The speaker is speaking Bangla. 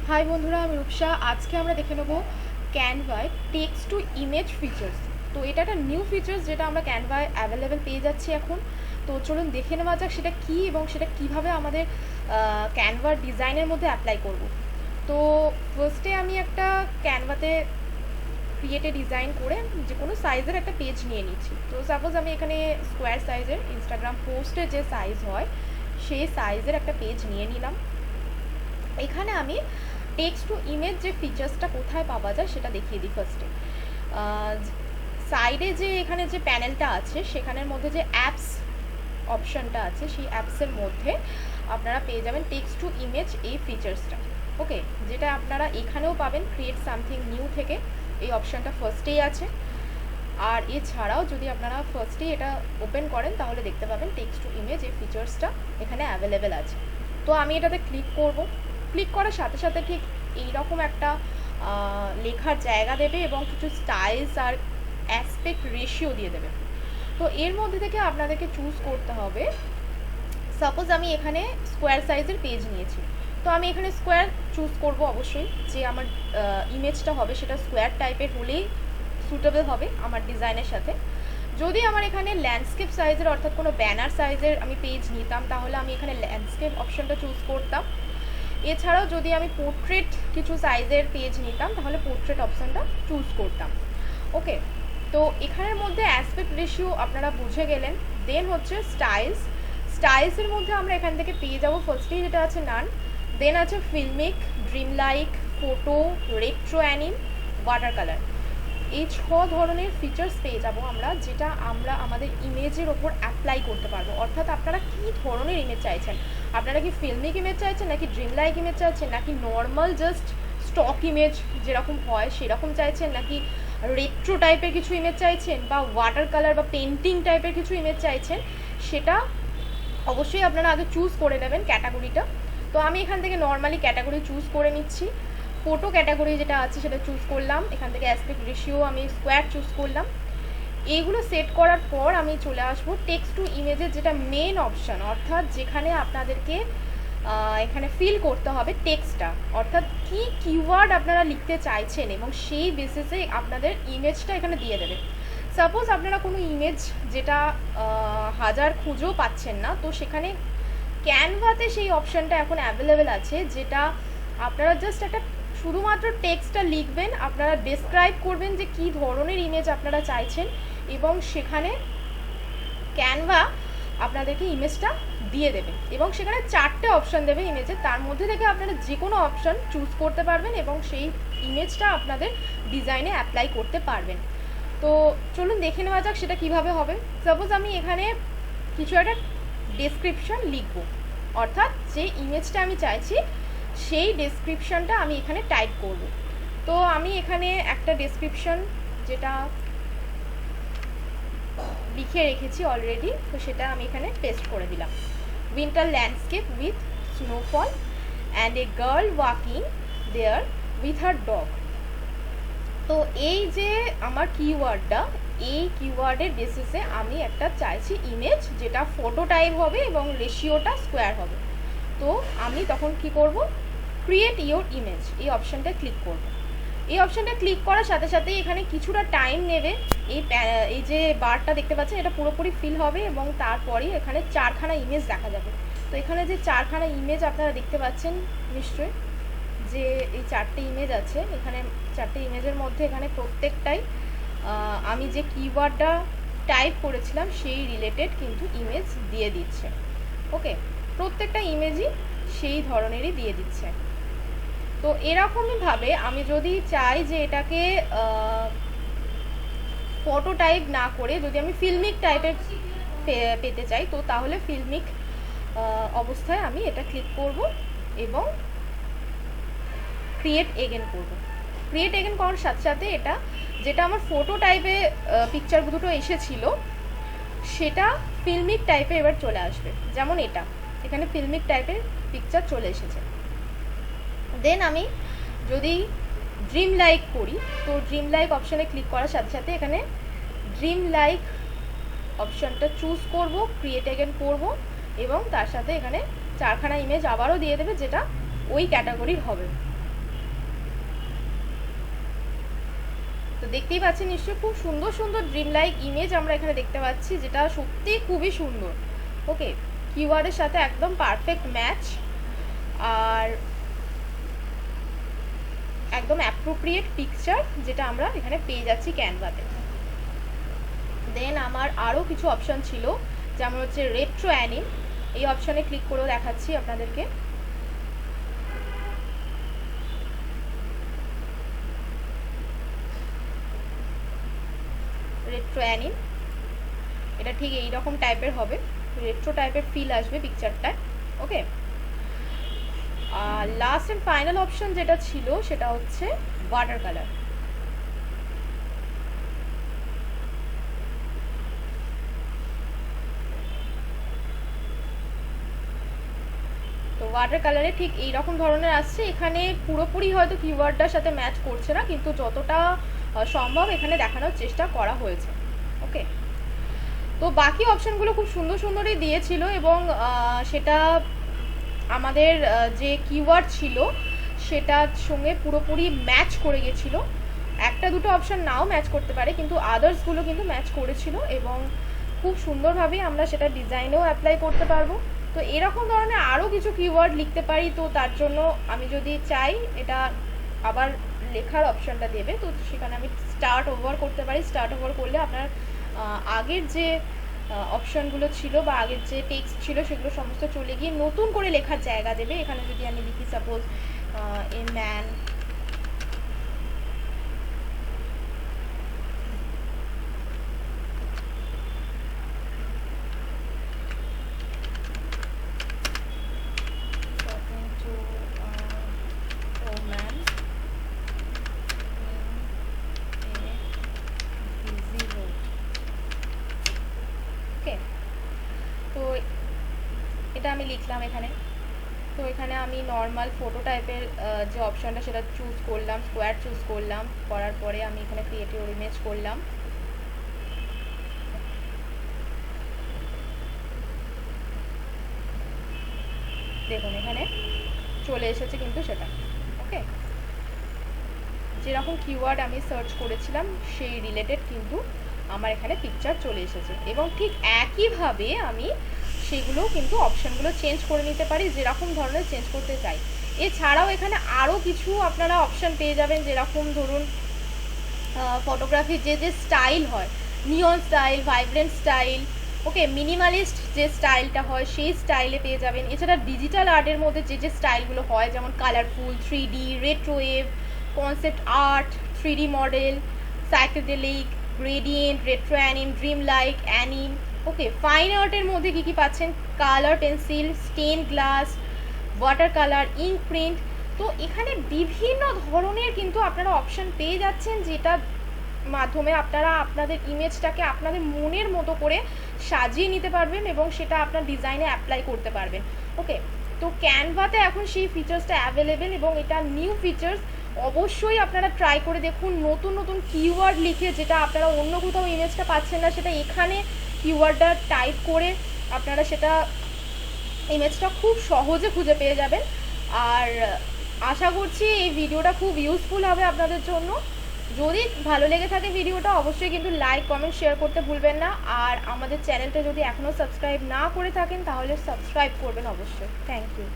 হাই বন্ধুরা, আমি রূপসা। আজকে আমরা দেখে নেব ক্যানভায় টেক্সট টু ইমেজ ফিচার্স। তো এটা একটা নিউ ফিচার্স যেটা আমরা ক্যানভায় অ্যাভেলেবেল পেয়ে যাচ্ছি এখন। তো চলুন দেখে নেওয়া যাক সেটা কী এবং সেটা কিভাবে আমাদের ক্যানভার ডিজাইনের মধ্যে অ্যাপ্লাই করব। তো ফার্স্টে আমি একটা ক্যানভাতে ক্রিয়েটে ডিজাইন করে যে কোনো সাইজের একটা পেজ নিয়ে নিচ্ছি। তো সাপোজ আমি এখানে স্কোয়ার সাইজের ইনস্টাগ্রাম পোস্টের যে সাইজ হয় সেই সাইজের একটা পেজ নিয়ে নিলাম। এখানে আমি টেক্সট টু ইমেজ যে ফিচার্সটা কোথায় পাওয়া যায় সেটা দেখিয়ে দিই ফার্স্টে। সাইডে যে এখানে যে প্যানেলটা আছে সেখানের মধ্যে যে অ্যাপস অপশানটা আছে সেই অ্যাপসের মধ্যে আপনারা পেয়ে যাবেন টেক্সট টু ইমেজ এই ফিচার্সটা। ওকে, যেটা আপনারা এখানেও পাবেন ক্রিয়েট সামথিং নিউ থেকে। এই অপশানটা ফার্স্টেই আছে। আর এছাড়াও যদি আপনারা ফার্স্টেই এটা ওপেন করেন তাহলে দেখতে পাবেন টেক্সট টু ইমেজ এই ফিচার্সটা এখানে অ্যাভেলেবেল আছে। তো আমি এটাতে ক্লিক করব। ক্লিক করার সাথে সাথে ঠিক এইরকম একটা লেখার জায়গা দেবে এবং কিছু স্টাইলস আর অ্যাসপেক্ট রেশিও দিয়ে দেবে। তো এর মধ্যে থেকে আপনাদেরকে চুজ করতে হবে। সাপোজ আমি এখানে স্কোয়ার সাইজের পেজ নিয়েছি, তো আমি এখানে স্কোয়ার চুজ করব অবশ্যই। যে আমার ইমেজটা হবে সেটা স্কোয়ার টাইপের হলেই সুটেবল হবে আমার ডিজাইনের সাথে। যদি আমার এখানে ল্যান্ডস্কেপ সাইজের অর্থাৎ কোনো ব্যানার সাইজের আমি পেজ নিতাম তাহলে আমি এখানে ল্যান্ডস্কেপ অপশানটা চুজ করতাম। এছাড়াও যদি আমি পোর্ট্রেট কিছু সাইজের পেজ নিতাম তাহলে পোর্ট্রেট অপশানটা চুজ করতাম। ওকে, তো এখানের মধ্যে অ্যাসপেক্ট রেশিও আপনারা বুঝে গেলেন। দেন হচ্ছে স্টাইলসের মধ্যে আমরা এখান থেকে পেয়ে যাবো ফার্স্টেই যেটা আছে নান, দেন আছে filmic, dream like, photo, retro anime, water colour. এই 6 ধরনের ফিচার্স পেয়ে যাব আমরা, যেটা আমরা আমাদের ইমেজের ওপর অ্যাপ্লাই করতে পারবো। অর্থাৎ আপনারা কী ধরনের ইমেজ চাইছেন, আপনারা কি ফিল্মিক ইমেজ চাইছেন, নাকি ড্রিম লাইক ইমেজ চাইছেন, নাকি নর্মাল জাস্ট স্টক ইমেজ যেরকম হয় সেরকম চাইছেন, নাকি রেট্রো টাইপের কিছু ইমেজ চাইছেন, বা ওয়াটার কালার বা পেন্টিং টাইপের কিছু ইমেজ চাইছেন, সেটা অবশ্যই আপনারা আগে চুজ করে নেবেন ক্যাটাগরিটা। তো আমি এখান থেকে নর্মালি ক্যাটাগরি চুজ করে নিচ্ছি। ফটো ক্যাটাগরি যেটা আছে সেটা চুজ করলাম। এখান থেকে অ্যাসপেক্ট রেশিও আমি স্কোয়ার চুজ করলাম। এইগুলো সেট করার পর আমি চলে আসবো টেক্সট টু ইমেজের যেটা মেন অপশান, অর্থাৎ যেখানে আপনাদেরকে এখানে ফিল করতে হবে টেক্সটটা, অর্থাৎ কী কিওয়ার্ড আপনারা লিখতে চাইছেন এবং সেই বেসিসে আপনাদের ইমেজটা এখানে দিয়ে দেবে। সাপোজ আপনারা কোনো ইমেজ যেটা হাজার খুঁজেও পাচ্ছেন না, তো সেখানে ক্যানভাতে সেই অপশানটা এখন অ্যাভেলেবেল আছে, যেটা আপনারা জাস্ট একটা শুধুমাত্র টেক্সটটা লিখবেন, আপনারা ডেসক্রাইব করবেন যে কী ধরনের ইমেজ আপনারা চাইছেন এবং সেখানে ক্যানভা আপনাদেরকে ইমেজটা দিয়ে দেবে এবং সেখানে 4টে অপশান দেবে ইমেজে। তার মধ্যে থেকে আপনারা যে কোনো অপশান চুজ করতে পারবেন এবং সেই ইমেজটা আপনাদের ডিজাইনে অ্যাপ্লাই করতে পারবেন। তো চলুন দেখে নেওয়া যাক সেটা কিভাবে হবে। সাপোজ আমি এখানে কিছু একটা ডেসক্রিপশন লিখব, অর্থাৎ যে ইমেজটা আমি চাইছি সেই ডেসক্রিপশনটা আমি এখানে টাইপ করব। তো আমি এখানে একটা ডেসক্রিপশন যেটা লিখে রেখেছি অলরেডি, তো সেটা আমি এখানে পেস্ট করে দিলাম। Winter landscape with snowfall and a girl walking there with her dog. তো এই যে আমার কিওয়ার্ডটা, এই কিওয়ার্ডের বেসিসে আমি একটা চাইছি ইমেজ যেটা ফটো টাইপ হবে এবং রেশিওটা স্কোয়ার হবে। তো আমি তখন কি করব, ক্রিয়েট ইওর ইমেজ এই অপশানটা ক্লিক করব। এই অপশানটা ক্লিক করার সাথে সাথে এখানে কিছুটা টাইম নেবে। এই যে বারটা দেখতে পাচ্ছেন এটা পুরোপুরি ফিল হবে এবং তারপরে এখানে 4খানা ইমেজ দেখা যাবে। তো এখানে যে 4খানা ইমেজ আপনারা দেখতে পাচ্ছেন নিশ্চয়ই, যে এই 4টে ইমেজ আছে, এখানে 4টে ইমেজের মধ্যে এখানে প্রত্যেকটাই আমি যে কিওয়ার্ডটা টাইপ করেছিলাম সেই রিলেটেড কিন্তু ইমেজ দিয়ে দিচ্ছে। ওকে, প্রত্যেকটা ইমেজই সেই ধরনেরই দিয়ে দিচ্ছে। তো এরকমইভাবে আমি যদি চাই যে এটাকে ফটো টাইপ না করে যদি আমি ফিল্মিক টাইপের পেতে চাই, তো তাহলে ফিল্মিক অবস্থায় আমি এটা ক্লিক করব এবং ক্রিয়েট এগেন করব। ক্রিয়েট এগেন করার সাথে সাথে এটা যেটা আমার ফটো টাইপে পিকচার দুটো এসেছিল সেটা ফিল্মিক টাইপে এবার চলে আসবে। যেমন এটা এখানে ফিল্মিক টাইপের পিকচার চলে এসেছে। দেন আমি যদি ড্রিম লাইক করি, তো ড্রিম লাইক অপশানে ক্লিক করার সাথে সাথে এখানে ড্রিম লাইক অপশানটা চুজ করব, ক্রিয়েট এগেন করব এবং তার সাথে এখানে 4খানা ইমেজ আবারও দিয়ে দেবে যেটা ওই ক্যাটাগরির হবে। দেখতেই পাচ্ছেন নিশ্চয়ই, খুব সুন্দর সুন্দর ড্রিম লাইক ইমেজ আমরা এখানে দেখতে পাচ্ছি, যেটা সত্যি খুবই সুন্দর। ওকে, কিওয়ার্ডের সাথে একদম পারফেক্ট ম্যাচ, আর একদম অ্যাপ্রোপ্রিয়েট পিকচার যেটা আমরা এখানে পেয়ে যাচ্ছি ক্যানভাতে। দেন আমার আরও কিছু অপশান ছিল, যেমন হচ্ছে রেট্রো অ্যানিম। এই অপশানে ক্লিক করেও দেখাচ্ছি আপনাদেরকে। রেট্রো অ্যানিম, এটা ঠিক এইরকম টাইপের হবে, রেট্রো টাইপের ফিল আসবে পিকচারটায়। ওকে, আর লাস্ট অ্যান্ড ফাইনাল অপশন যেটা ছিল সেটা হচ্ছে ওয়াটার কালার। তো ওয়াটার কালারে ঠিক এইরকম ধরনের আসছে। এখানে পুরোপুরি হয়তো কিওয়ার্ডটার সাথে ম্যাচ করছে না, কিন্তু যতটা সম্ভব এখানে দেখানোর চেষ্টা করা হয়েছে। ওকে, তো বাকি অপশানগুলো খুব সুন্দর সুন্দরই দিয়েছিল, এবং সেটা আমাদের যে কিওয়ার্ড ছিল সেটার সঙ্গে পুরোপুরি ম্যাচ করে গেছিলো। একটা দুটো অপশান নাও ম্যাচ করতে পারে, কিন্তু আদার্সগুলো কিন্তু ম্যাচ করেছিল, এবং খুব সুন্দরভাবেই আমরা সেটা ডিজাইনেও অ্যাপ্লাই করতে পারবো। তো এরকম ধরনের আরও কিছু কিওয়ার্ড লিখতে পারি, তো তার জন্য আমি যদি চাই এটা আবার লেখার অপশানটা দেবে, তো সেখানে আমি স্টার্ট ওভার করতে পারি। স্টার্ট ওভার করলে আপনার আগের যে অপশানগুলো ছিল বা আগের যে টেক্সট ছিল সেগুলো সমস্ত চলে গিয়ে নতুন করে লেখার জায়গা দেবে। এখানে যদি আমি লিখি সাপোজ এ ম্যান, তো এটা আমি লিখলাম এখানে। তো এখানে আমি নর্মাল ফটো টাইপের যে অপশানটা সেটা চুজ করলাম, স্কোয়ার চুজ করলাম, করার পরে আমি এখানে ক্রিয়েট ইওর ইমেজ করলাম। দেখুন এখানে চলে এসেছে কিন্তু সেটা। ওকে, যেরকম কিওয়ার্ড আমি সার্চ করেছিলাম সেই রিলেটেড কিন্তু আমার এখানে পিকচার চলে এসেছে, এবং ঠিক একইভাবে আমি সেগুলো কিন্তু অপশানগুলো চেঞ্জ করে নিতে পারি যেরকম ধরনের চেঞ্জ করতে চাই। এছাড়াও এখানে আরও কিছু আপনারা অপশান পেয়ে যাবেন, যেরকম ধরুন ফটোগ্রাফির যে যে স্টাইল হয়, নিয়ন স্টাইল, ভাইব্রেন্ট স্টাইল, ওকে, মিনিমালিস্ট যে স্টাইলটা হয় সেই স্টাইলে পেয়ে যাবেন। এছাড়া ডিজিটাল আর্টের মধ্যে যে যে স্টাইলগুলো হয়, যেমন colourful, 3D, retrowave, concept art, 3D model, psychedelic, gradient, retro anime, dream like anime. Okay, fine আর্টের মধ্যে কী কী পাচ্ছেন, colour pencil, stain glass, water colour, ink print. তো এখানে বিভিন্ন ধরনের কিন্তু আপনারা অপশান পেয়ে যাচ্ছেন, যেটা মাধ্যমে আপনারা আপনাদের ইমেজটাকে আপনাদের মনের মতো করে সাজিয়ে নিতে পারবেন, এবং সেটা আপনার ডিজাইনে অ্যাপ্লাই করতে পারবেন। ওকে, তো ক্যানভাতে এখন সেই ফিচার্সটা অ্যাভেলেবেল, এবং এটা নিউ ফিচার্স। অবশ্যই আপনারা ট্রাই করে দেখুন, নতুন নতুন কিওয়ার্ড লিখে, যেটা আপনারা অন্য কোথাও ইমেজটা পাচ্ছেন না সেটা এখানে কিওয়ার্ডটা টাইপ করে আপনারা সেটা ইমেজটা খুব সহজে খুঁজে পেয়ে যাবেন। আর আশা করছি এই ভিডিওটা খুব ইউজফুল হবে আপনাদের জন্য। যদি ভালো লেগে থাকে ভিডিওটা, অবশ্যই কিন্তু লাইক, কমেন্ট, শেয়ার করতে ভুলবেন না। আর আমাদের চ্যানেলটা যদি এখনও সাবস্ক্রাইব না করে থাকেন তাহলে সাবস্ক্রাইব করবেন অবশ্যই। Thank you.